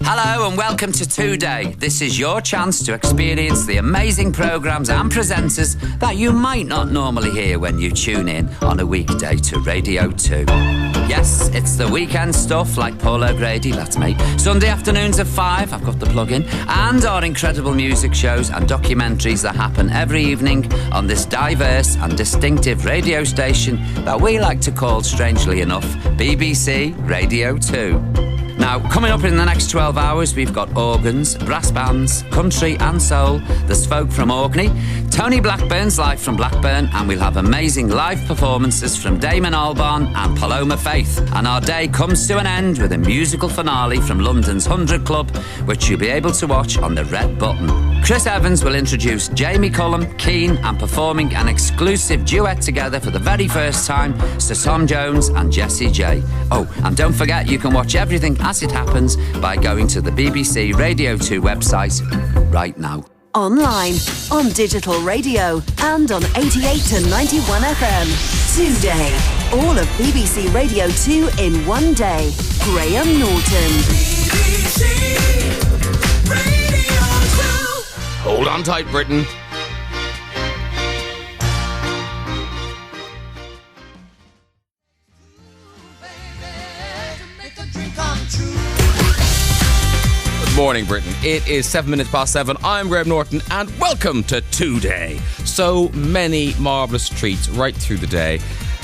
Hello and welcome to Today. This is your chance to experience the amazing programmes and presenters that you might not normally hear when you tune in on a weekday to Radio 2. Yes, it's the weekend stuff like Paul O'Grady, that's me. Sunday afternoons at 5, I've got the plug-in, and our incredible music shows and documentaries that happen every evening on this diverse and distinctive radio station that we like to call, strangely enough, BBC Radio 2. Now, coming up in the next 12 hours, we've got organs, brass bands, country and soul, there's folk from Orkney, Tony Blackburn's live from Blackburn, and we'll have amazing live performances from Damon Albarn and Paloma Faith. And our day comes to an end with a musical finale from London's 100 Club, which you'll be able to watch on the red button. Chris Evans will introduce Jamie Cullum, Keane, and performing an exclusive duet together for the very first time, Sir Tom Jones and Jessie J. Oh, and don't forget you can watch everything as it happens by going to the BBC Radio 2 website right now. Online, on digital radio, and on 88 to 91 FM. Today, all of BBC Radio 2 in one day. Graham Norton. BBC Radio 2. Hold on tight, Britain. Good morning, Britain. It is 7 minutes past 7. I'm Graham Norton, and welcome to Today. So many marvellous treats right through the day,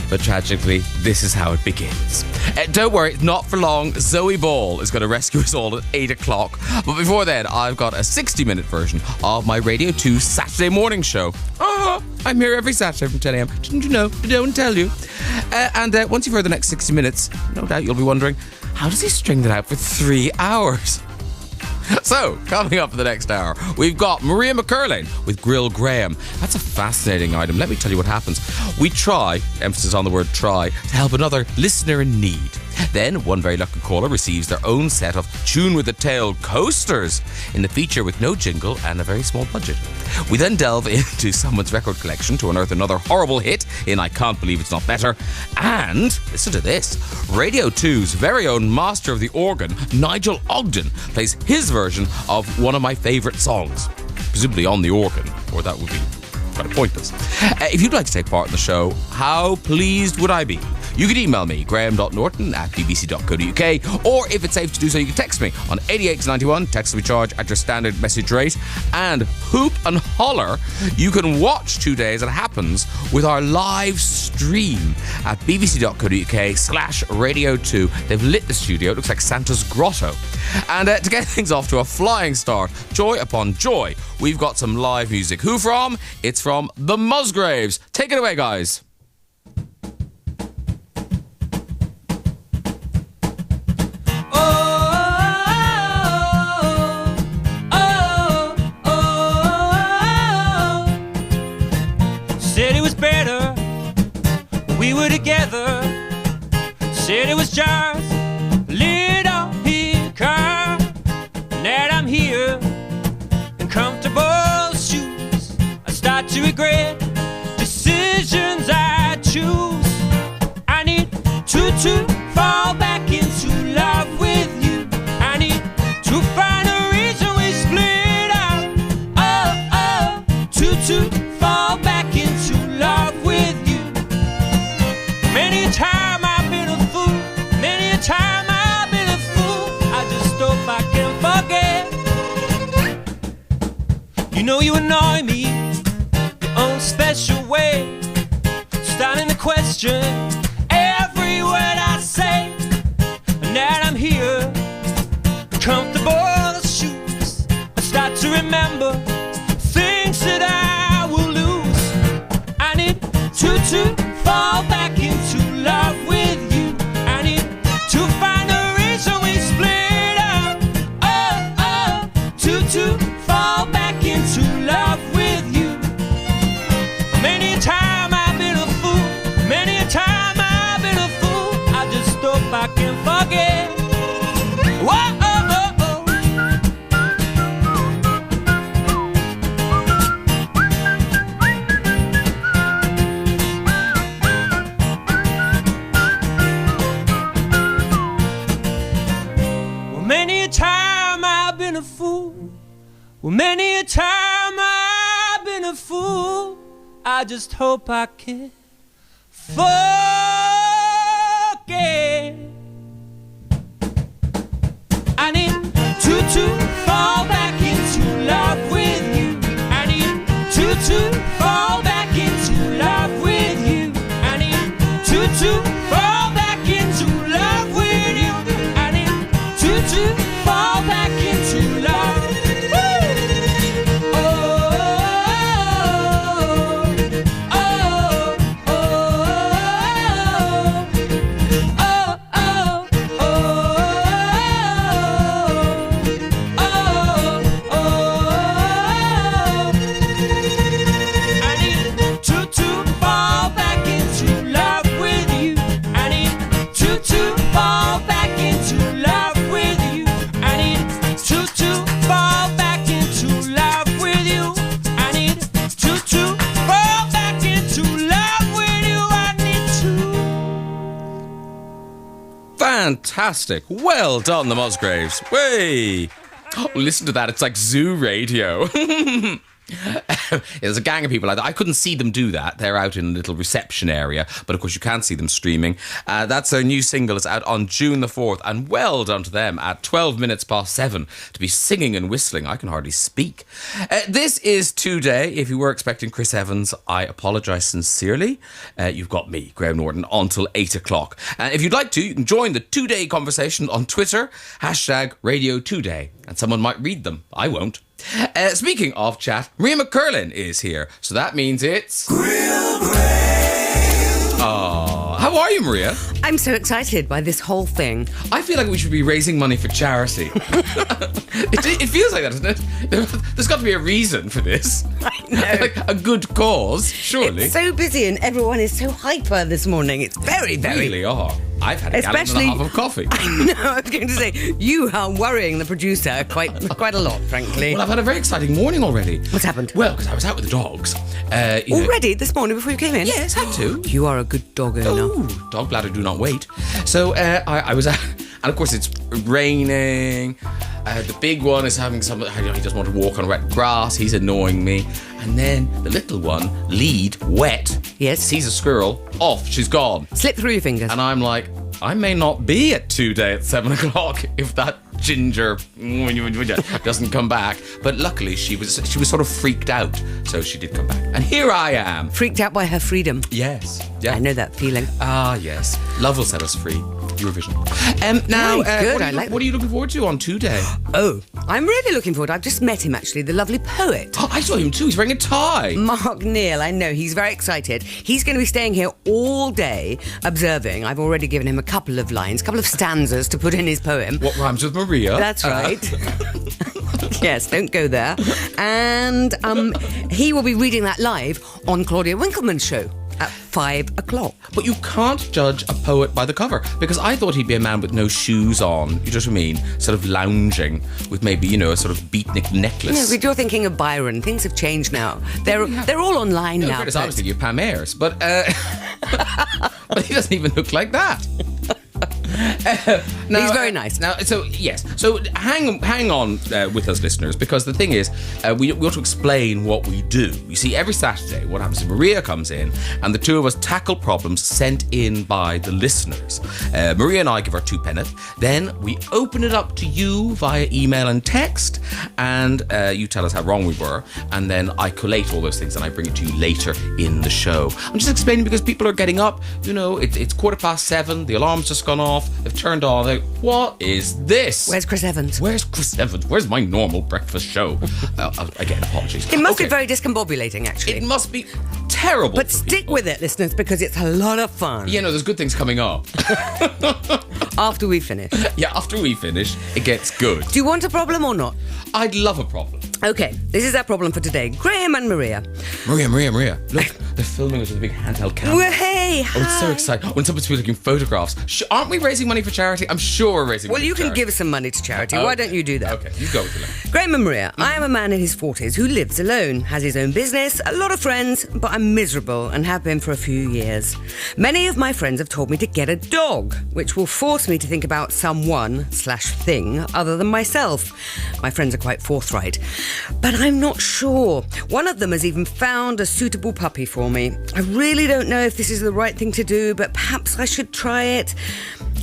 but tragically, this is how it begins. Don't worry, it's not for long. Zoe Ball is going to rescue us all at 8 o'clock. But before then, I've got a 60-minute version of my Radio 2 Saturday morning show. I'm here every Saturday from 10 a.m. Didn't you know? Did I don't tell you? And once you've heard the next 60 minutes, no doubt you'll be wondering, how does he string that out for 3 hours? So, coming up for the next hour, we've got Maria McErlane with Grill Graham. That's a fascinating item. Let me tell you what happens. We try, emphasis on the word try, to help another listener in need. Then, one very lucky caller receives their own set of Tune with the Tail coasters in the feature with no jingle and a very small budget. We then delve into someone's record collection to unearth another horrible hit in I Can't Believe It's Not Better. And, listen to this, Radio 2's very own master of the organ, Nigel Ogden, plays his version of one of my favourite songs, presumably on the organ, or that would be kind of pointless. If you'd like to take part in the show, how pleased would I be? You can email me, graham.norton@bbc.co.uk, or if it's safe to do so, you can text me on 8891, text we charge at your standard message rate, and hoop and holler, you can watch 2 days it happens with our live stream at bbc.co.uk/radio2. They've lit the studio, it looks like Santa's grotto. And to get things off to a flying start, joy upon joy, we've got some live music. Who from? It's from the Musgraves. Take it away, guys. We were together, said it was just a little hiccup. Now I'm here in comfortable shoes. I start to regret decisions I choose. I need to fall back into love with you. I need to find a reason we split up. To fall back into love with you. Many a time I've been a fool. Many a time I've been a fool. I just hope I can forget. You know you annoy me, your own special way, starting to question every word I say. And now I'm here, comfortable shoes. I start to remember things that I will lose. I need to fall back into love with you. I need to find a reason we split up. To fall back into love with you. Many a time I've been a fool. Many a time I've been a fool. I just hope I can forget. Whoa. Many a time I've been a fool. Well, many a time I've been a fool. I just hope I can forget. I need to fall back into love with you. I need to fall back into love with you. I need to fall back into love with you. I need to fall back into love. Fantastic. Well done, the Musgraves. Way. Oh, listen to that. It's like zoo radio. There's a gang of people like that. I couldn't see them do that. They're out in a little reception area, but of course you can see them streaming. That's their new single. It's out on June the 4th, and well done to them at 12 minutes past 7 to be singing and whistling. I can hardly speak. This is Today. If you were expecting Chris Evans, I apologise sincerely. You've got me, Graham Norton, until 8 o'clock. And if you'd like to, you can join the Today conversation on Twitter, #Radio2Day, and someone might read them. I won't. Speaking of chat, Maria McErlane is here, so that means it's Grill Graham. Oh, how are you, Maria? I'm so excited by this whole thing. I feel like we should be raising money for charity. It feels like that, doesn't it? There's got to be a reason for this. I know. Like a good cause, surely. It's so busy and everyone is so hyper this morning. It's very, They very... really are. I've had a gallon and a half of coffee. No, I was going to say, you are worrying the producer quite a lot, frankly. Well, I've had a very exciting morning already. What's happened? Well, because I was out with the dogs. Already this morning before you came in? Yes, had to. You are a good dog owner. Oh, dog bladder do not wait. So I was out, and of course it's raining. The big one is having some, he doesn't want to walk on wet grass. He's annoying me. And then the little one, Lead, wet, Yes. sees a squirrel, off, she's gone. Slip through your fingers. And I'm like, I may not be at Today at 7 o'clock if that ginger doesn't come back. But luckily she was sort of freaked out, so she did come back. And here I am. Freaked out by her freedom. Yes. Yeah. I know that feeling. Ah, yes. Love will set us free. Eurovision. Now, Very good, what are you looking forward to on Today? Oh, I'm really looking forward. I've just met him, actually, the lovely poet. Oh, I saw him too. He's wearing a tie. Mark Neal, I know, he's very excited. He's going to be staying here all day observing. I've already given him a couple of lines, a couple of stanzas to put in his poem. What rhymes with Maria? That's right. Yes, don't go there. And he will be reading that live on Claudia Winkleman's show at 5 o'clock. But you can't judge a poet by the cover, because I thought he'd be a man with no shoes on, you know what I mean? Sort of lounging with maybe, a sort of beatnik necklace. No, but you're thinking of Byron. Things have changed now. They're all online now. I was thinking of Pam Ayres, but he doesn't even look like that. Now, he's very nice. Now, so yes, so hang on with us, listeners, because the thing is, we want to explain what we do. You see, every Saturday, what happens is Maria comes in, and the two of us tackle problems sent in by the listeners. Maria and I give our two penneth, then we open it up to you via email and text, and you tell us how wrong we were, and then I collate all those things and I bring it to you later in the show. I'm just explaining because people are getting up. It's 7:15. The alarm's just gone off. They've turned on. They're like, what is this? Where's Chris Evans? Where's Chris Evans? Where's my normal breakfast show? Again, apologies. It must be very discombobulating, actually. It must be terrible. But for stick people. with it, listeners, because it's a lot of fun. There's good things coming up. After we finish. Yeah, after we finish, it gets good. Do you want a problem or not? I'd love a problem. Okay, this is our problem for today. Graham and Maria. Maria. Look, filming us with a big handheld camera. Well, hey, Oh, it's so exciting. When someone's taking photographs. Aren't we raising money for charity? I'm sure we're raising money Well, you for can charity. give some money to charity. Okay. Why don't you do that? Okay, you go with it. Graham and Maria, I am a man in his 40s who lives alone, has his own business, a lot of friends, but I'm miserable and have been for a few years. Many of my friends have told me to get a dog, which will force me to think about someone/thing other than myself. My friends are quite forthright. But I'm not sure. One of them has even found a suitable puppy for me. I really don't know if this is the right thing to do, but perhaps I should try it.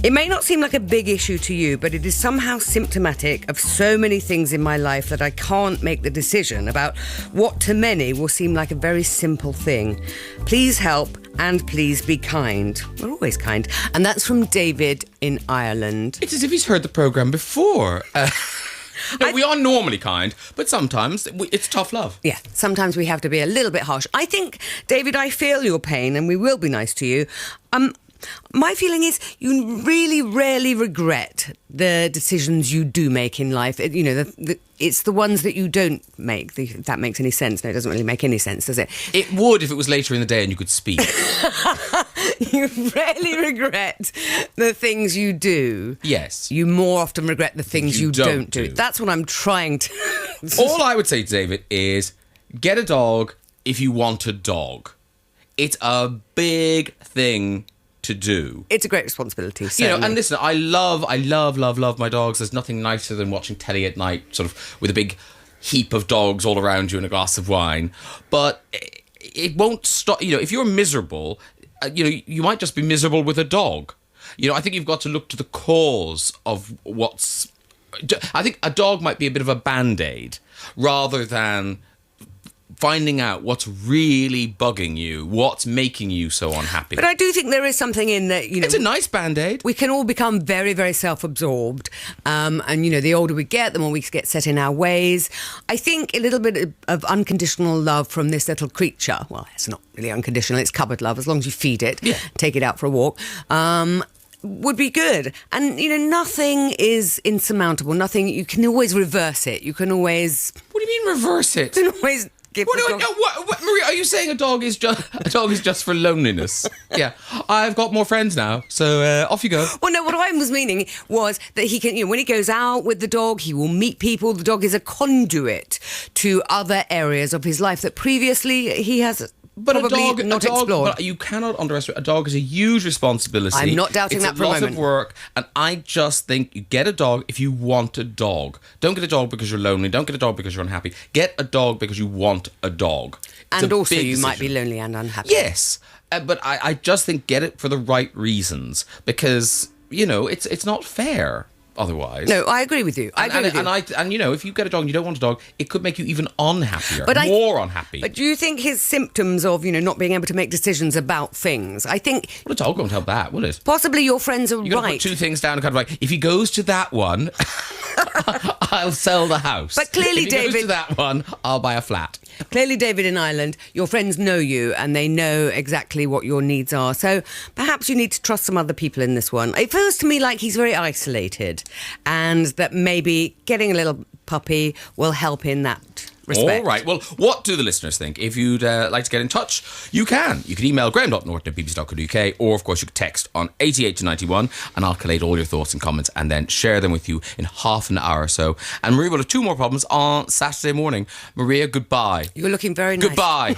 It may not seem like a big issue to you, but it is somehow symptomatic of so many things in my life that I can't make the decision about what to many will seem like a very simple thing. Please help and please be kind. We're always kind. And that's from David in Ireland. It's as if he's heard the programme before. No, we are normally kind, but sometimes it's tough love. Yeah, sometimes we have to be a little bit harsh. I think, David, I feel your pain and we will be nice to you. My feeling is you really rarely regret the decisions you do make in life. It's the ones that you don't make. If that makes any sense. No, it doesn't really make any sense, does it? It would if it was later in the day and you could speak. You rarely regret the things you do. Yes. You more often regret the things you don't do. That's what I'm trying to... All I would say to David is get a dog if you want a dog. It's a big thing to do. It's a great responsibility, You certainly. know, and listen, I love my dogs. There's nothing nicer than watching telly at night, sort of with a big heap of dogs all around you and a glass of wine. But it won't stop. You know, if you're miserable, you might just be miserable with a dog. You know, I think you've got to look to the cause of what's... I think a dog might be a bit of a Band-Aid rather than finding out what's really bugging you, what's making you so unhappy. But I do think there is something in that, It's a nice Band-Aid. we can all become very, very self-absorbed. And, the older we get, the more we get set in our ways. I think a little bit of unconditional love from this little creature, well, it's not really unconditional, it's cupboard love, as long as you feed it, take it out for a walk, would be good. And, nothing is insurmountable. Nothing, you can always reverse it. You can always... What do you mean reverse it? You can always... What, Maria, are you saying a dog is just for loneliness? Yeah, I've got more friends now, so off you go. Well, no, what I was meaning was that he can, when he goes out with the dog, he will meet people. The dog is a conduit to other areas of his life that previously he has probably not explored. But you cannot underestimate. A dog is a huge responsibility. I'm not doubting that for a moment. It's a lot of work, and I just think you get a dog if you want a dog. Don't get a dog because you're lonely. Don't get a dog because you're unhappy. Get a dog because you want a dog. It's and a also big you might be decision. lonely and unhappy. Yes, but I just think get it for the right reasons because, it's not fair otherwise. No, I agree with you. I agree with you. If you get a dog and you don't want a dog, it could make you even unhappier, But more unhappy. But do you think his symptoms of, not being able to make decisions about things, I think... Well, a dog won't help that, will it? Possibly your friends are You're going to right. put two things down and kind of like, if he goes to that one, I'll sell the house. But clearly, if he goes David- to that one, I'll buy a flat. Clearly, David in Ireland, your friends know you and they know exactly what your needs are. So perhaps you need to trust some other people in this one. It feels to me like he's very isolated and that maybe getting a little puppy will help in that respect. All right. Well, what do the listeners think? If you'd like to get in touch, you can. You can email graham.norton@bbc.co.uk, or, of course, you could text on 88 to 91, and I'll collate all your thoughts and comments and then share them with you in half an hour or so. And Maria will have two more problems on Saturday morning. Maria, goodbye. You're looking very nice. Goodbye.